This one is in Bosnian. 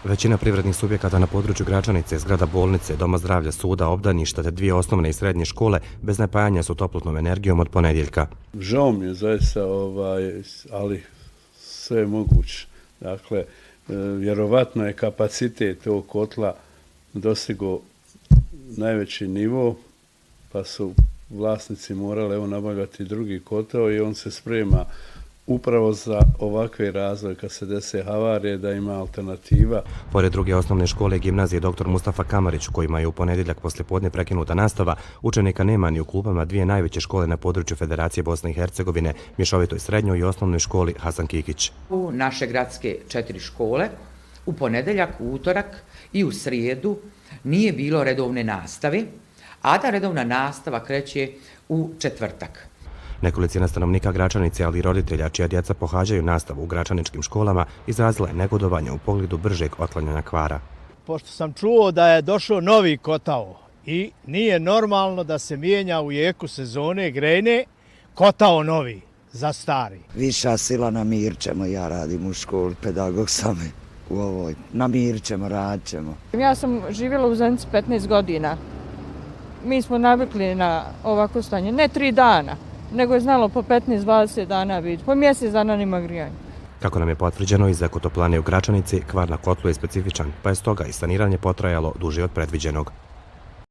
Većina privrednih subjekata na području Gračanice, zgrada bolnice, doma zdravlja, suda, obdaništa te 2 osnovne i srednje škole bez napajanja su toplotnom energijom od ponedjeljka. Žao mi je zaista, ali sve je moguće. Dakle, vjerovatno je kapacitet ovog kotla dostigao najveći nivo, pa su vlasnici morali nabavljati drugi kotao i on se sprema upravo za ovakve razvoje kad se dese havarije da ima alternativa. Pored druge osnovne škole i gimnazije dr. Mustafa Kamarić, u kojima je u ponedjeljak poslijepodne prekinuta nastava, učenika nema ni u klubama 2 najveće škole na području Federacije Bosne i Hercegovine, mješovitoj srednjoj i osnovnoj školi Hasan Kikić. U naše gradske 4 škole u ponedjeljak, u utorak i u srijedu nije bilo redovne nastave, a da redovna nastava kreće u četvrtak. Nekolicina stanovnika Gračanice, ali i roditelja čija djeca pohađaju nastavu u gračaničkim školama, izrazila je negodovanje u pogledu bržeg otklanjanja kvara. Pošto sam čuo da je došao novi kotao i nije normalno da se mijenja u jeku sezone grejne kotao novi za stari. Viša sila, namirit ćemo, ja radim u školi, pedagog sam u ovoj, namirit ćemo, radit ćemo. Ja sam živjela u Zenici 15 godina. Mi smo navikli na ovako stanje, ne 3 dana, nego je znalo po 15-20 dana biti, po mjesec dana nima grijanja. Kako nam je potvrđeno iz Ekotoplane u Gračanici, kvar na kotlu je specifičan, pa je stoga i saniranje potrajalo duže od predviđenog.